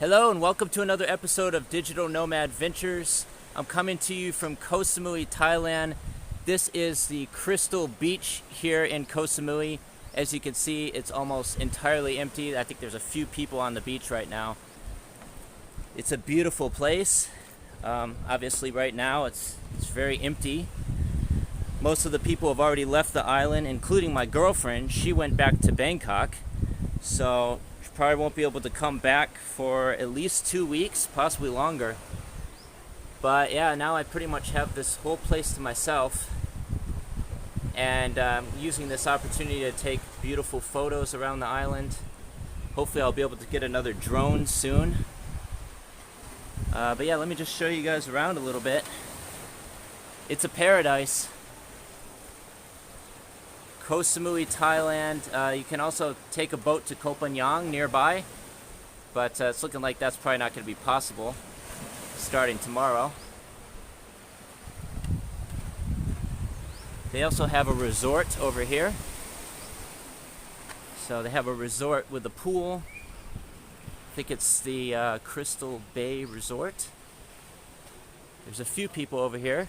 Hello and welcome to another episode of Digital Nomad Ventures. I'm coming to you from Koh Samui, Thailand. This is the Crystal Beach here in Koh Samui. As you can see, it's almost entirely empty. I think there's a few people on the beach right now. It's a beautiful place. Obviously right now it's very empty. Most of the people have already left the island, including my girlfriend. She went back to Bangkok. So probably won't be able to come back for at least 2 weeks, possibly longer. But yeah, now I pretty much have this whole place to myself, and using this opportunity to take beautiful photos around the island. Hopefully I'll be able to get another drone soon. But yeah, let me just show you guys around a little bit. It's a paradise. Koh Samui, Thailand. You can also take a boat to Koh Phangan nearby, but it's looking like that's probably not going to be possible starting tomorrow. They also have a resort over here. So they have a resort with a pool. I think it's the Crystal Bay Resort. There's a few people over here.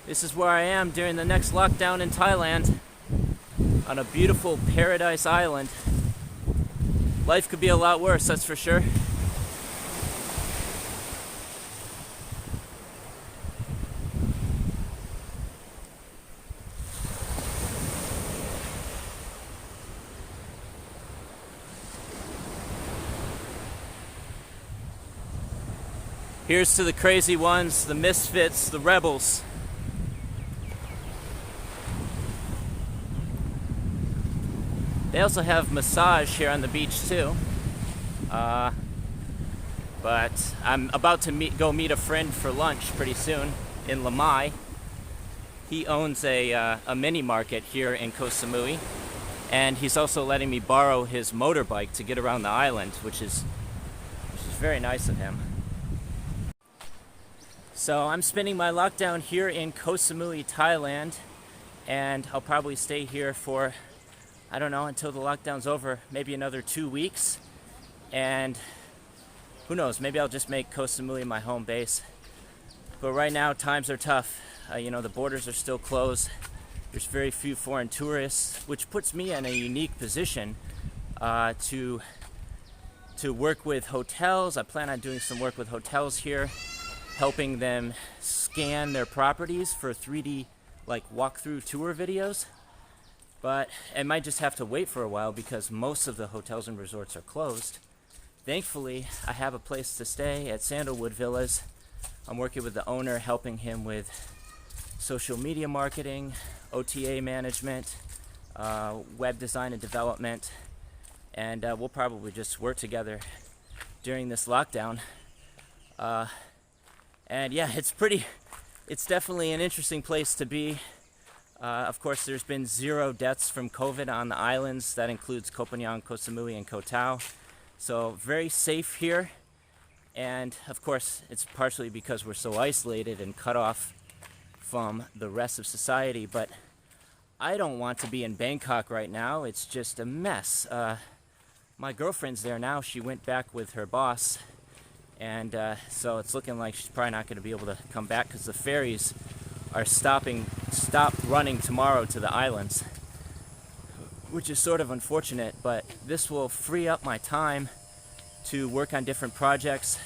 This is where I am during the next lockdown in Thailand, on a beautiful paradise island. Life could be a lot worse, that's for sure. Here's to the crazy ones, the misfits, the rebels. They also have massage here on the beach too. But I'm about to go meet a friend for lunch pretty soon in Lamai. He owns a mini market here in Koh Samui, and he's also letting me borrow his motorbike to get around the island, which is very nice of him. So I'm spending my lockdown here in Koh Samui, Thailand, and I'll probably stay here for, I don't know, until the lockdown's over, maybe another 2 weeks. And who knows, maybe I'll just make Koh Samui my home base. But right now, times are tough. The borders are still closed. There's very few foreign tourists, which puts me in a unique position to work with hotels. I plan on doing some work with hotels here, helping them scan their properties for 3D walkthrough tour videos. But I might just have to wait for a while because most of the hotels and resorts are closed. Thankfully, I have a place to stay at Sandalwood Villas. I'm working with the owner, helping him with social media marketing, OTA management, web design and development, and we'll probably just work together during this lockdown. And yeah, it's definitely an interesting place to be. Of course, there's been 0 deaths from COVID on the islands. That includes Koh Phangan, Koh Samui, and Koh Tao. So very safe here. And of course, it's partially because we're so isolated and cut off from the rest of society. But I don't want to be in Bangkok right now. It's just a mess. My girlfriend's there now. She went back with her boss. And so it's looking like she's probably not going to be able to come back because the ferries are stopped running tomorrow to the islands, which is sort of unfortunate, but this will free up my time to work on different projects,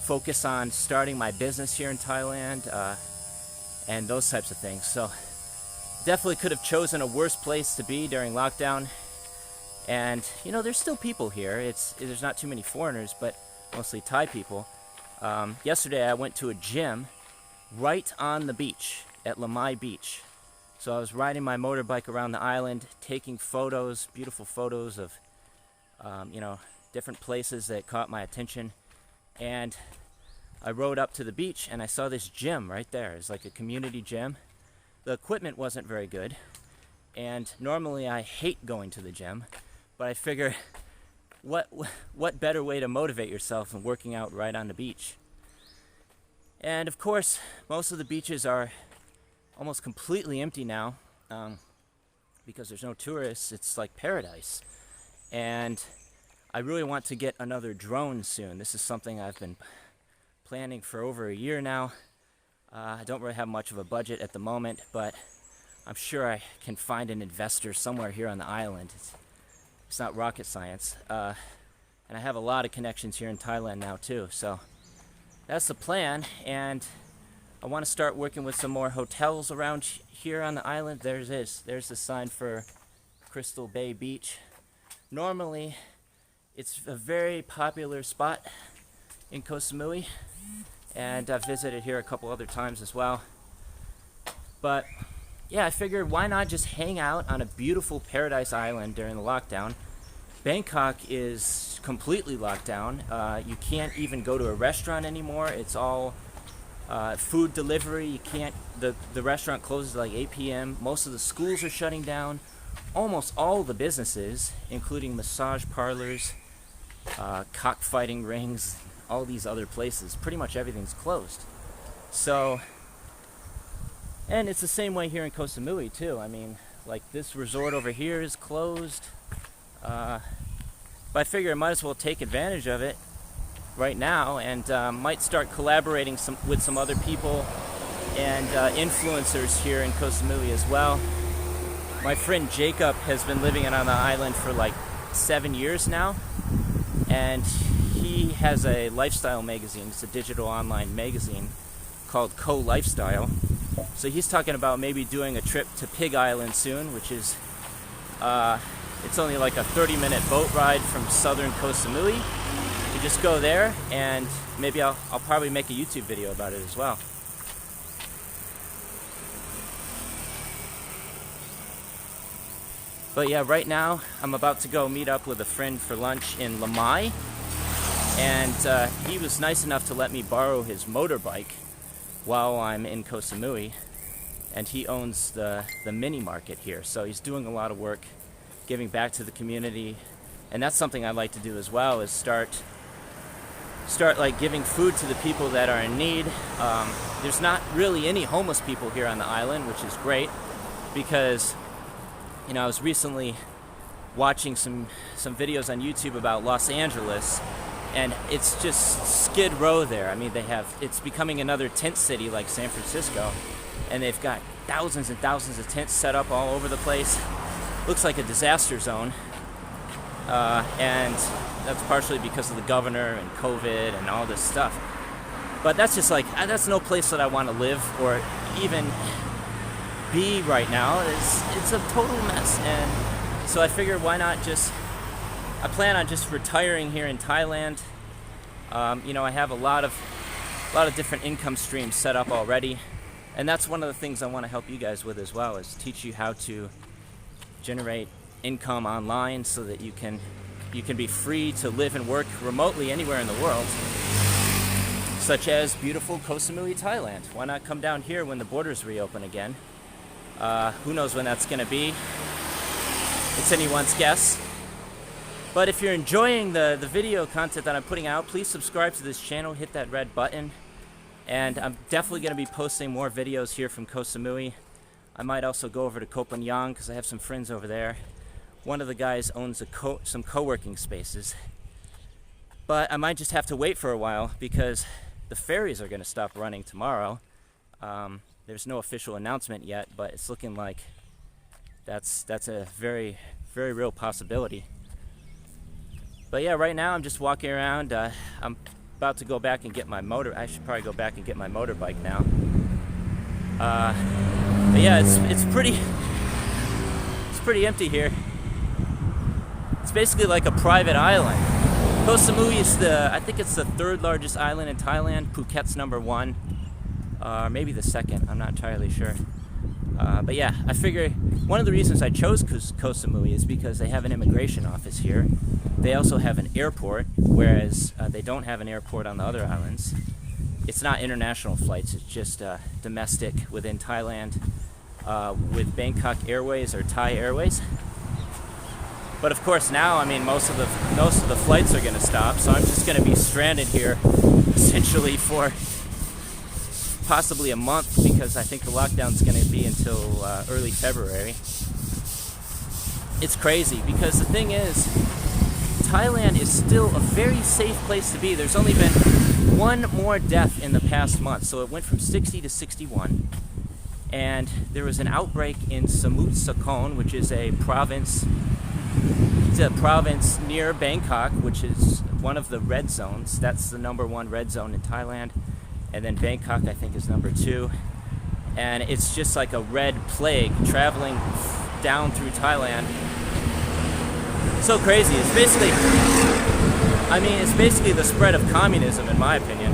focus on starting my business here in Thailand, and those types of things. So definitely could have chosen a worse place to be during lockdown. And there's still people here. There's not too many foreigners, but mostly Thai people. Yesterday I went to a gym right on the beach at Lamai Beach. So I was riding my motorbike around the island, taking photos, beautiful photos of different places that caught my attention. And I rode up to the beach and I saw this gym right there. It's like a community gym. The equipment wasn't very good, and normally I hate going to the gym, but I figure what better way to motivate yourself than working out right on the beach. And of course, most of the beaches are almost completely empty now because there's no tourists. It's like paradise. and I really want to get another drone soon. This is something I've been planning for over a year now. I don't really have much of a budget at the moment, but I'm sure I can find an investor somewhere here on the island. It's not rocket science. And I have a lot of connections here in Thailand now too. So that's the plan. And I want to start working with some more hotels around here on the island. There's the sign for Crystal Bay Beach. Normally, it's a very popular spot in Koh Samui, and I've visited here a couple other times as well. But yeah, I figured why not just hang out on a beautiful paradise island during the lockdown. Bangkok is completely locked down. You can't even go to a restaurant anymore. It's all food delivery. You can't. The restaurant closes at like 8 p.m. Most of the schools are shutting down. Almost all the businesses, including massage parlors, cockfighting rings, all these other places, pretty much everything's closed. So, and it's the same way here in Koh Samui too. I mean, like this resort over here is closed. But I figure I might as well take advantage of it right now, and might start collaborating with some other people and influencers here in Koh Samui as well. My friend Jacob has been living on the island for like 7 years now, and he has a lifestyle magazine. It's a digital online magazine called Koh Lifestyle. So he's talking about maybe doing a trip to Pig Island soon, which is it's only like a 30-minute boat ride from southern Koh Samui. You just go there, and maybe I'll probably make a YouTube video about it as well. But yeah, right now I'm about to go meet up with a friend for lunch in Lamai, and he was nice enough to let me borrow his motorbike while I'm in Koh Samui, and he owns the mini market here, so he's doing a lot of work giving back to the community, and that's something I'd like to do as well, is start like giving food to the people that are in need. There's not really any homeless people here on the island, which is great, because you know, I was recently watching some videos on YouTube about Los Angeles, and it's just Skid Row there. I mean, it's becoming another tent city like San Francisco, and they've got thousands and thousands of tents set up all over the place. Looks like a disaster zone, and that's partially because of the governor and COVID and all this stuff. But that's just like, that's no place that I want to live or even be right now. It's a total mess, and so I figured why not I plan on just retiring here in Thailand. You know, I have a lot of different income streams set up already, and that's one of the things I want to help you guys with as well, is teach you how to generate income online so that you can be free to live and work remotely anywhere in the world, such as beautiful Koh Samui, Thailand. Why not come down here when the borders reopen again? Who knows when that's going to be? It's anyone's guess. But if you're enjoying the video content that I'm putting out, please subscribe to this channel, hit that red button, and I'm definitely going to be posting more videos here from Koh Samui. I might also go over to Koh Phangan because I have some friends over there. One of the guys owns some co-working spaces. But I might just have to wait for a while because the ferries are going to stop running tomorrow. There's no official announcement yet, but it's looking like that's a very, very real possibility. But yeah, right now I'm just walking around. I'm about to go back and get my I should probably go back and get my motorbike now. But yeah, it's pretty empty here. It's basically like a private island. Koh Samui is I think it's the third largest island in Thailand. Phuket's number 1. Or maybe the second, I'm not entirely sure. But yeah, I figure one of the reasons I chose Koh Samui is because they have an immigration office here. They also have an airport, whereas they don't have an airport on the other islands. It's not international flights, it's just domestic within Thailand with Bangkok Airways or Thai Airways. But of course now, I mean, most of the flights are going to stop, so I'm just going to be stranded here essentially for possibly a month, because I think the lockdown's going to be until early February. It's crazy because the thing is, Thailand is still a very safe place to be. There's only been one more death in the past month, so it went from 60 to 61. And there was an outbreak in Samut Sakhon, which is a province. It's a province near Bangkok, which is one of the red zones. That's the #1 red zone in Thailand. And then Bangkok, I think, is #2. And it's just like a red plague traveling down through Thailand. So crazy. It's basically, I mean, it's basically the spread of communism, in my opinion.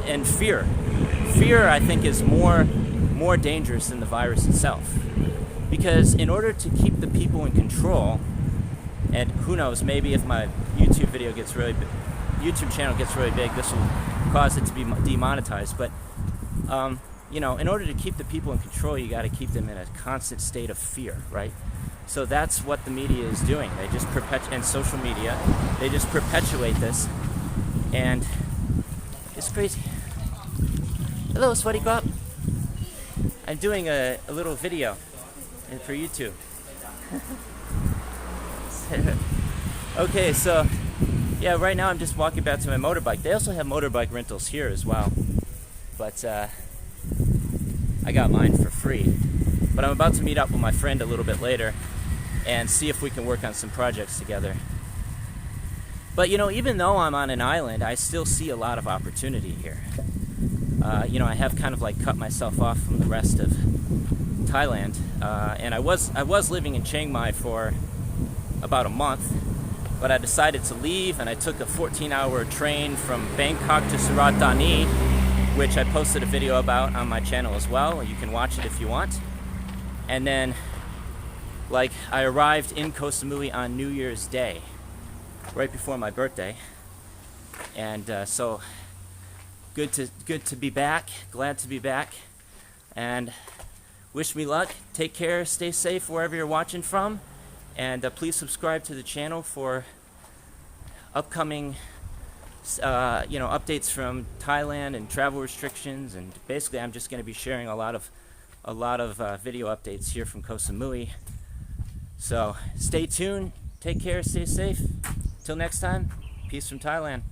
And fear. Fear, I think, is more dangerous than the virus itself. Because in order to keep the people in control, and who knows, maybe if my YouTube video gets really big, YouTube channel gets really big, this will cause it to be demonetized. But you know, in order to keep the people in control, you got to keep them in a constant state of fear, right? So that's what the media is doing. They just and social media, they just perpetuate this, and it's crazy. Hello, Sweaty Guap. I'm doing a little video for YouTube. Okay, so yeah, right now I'm just walking back to my motorbike. They also have motorbike rentals here as well, but I got mine for free. But I'm about to meet up with my friend a little bit later and see if we can work on some projects together. But you know, even though I'm on an island, I still see a lot of opportunity here. You know, I have kind of like cut myself off from the rest of Thailand, and I was living in Chiang Mai for about a month, but I decided to leave, and I took a 14-hour train from Bangkok to Surat Thani, which I posted a video about on my channel as well. You can watch it if you want. And then, like, I arrived in Koh Samui on New Year's Day, right before my birthday, and so good to be back. Glad to be back, and wish me luck. Take care. Stay safe wherever you're watching from, and please subscribe to the channel for upcoming you know, updates from Thailand and travel restrictions. And basically, I'm just going to be sharing a lot of video updates here from Koh Samui. So stay tuned. Take care. Stay safe. Till next time. Peace from Thailand.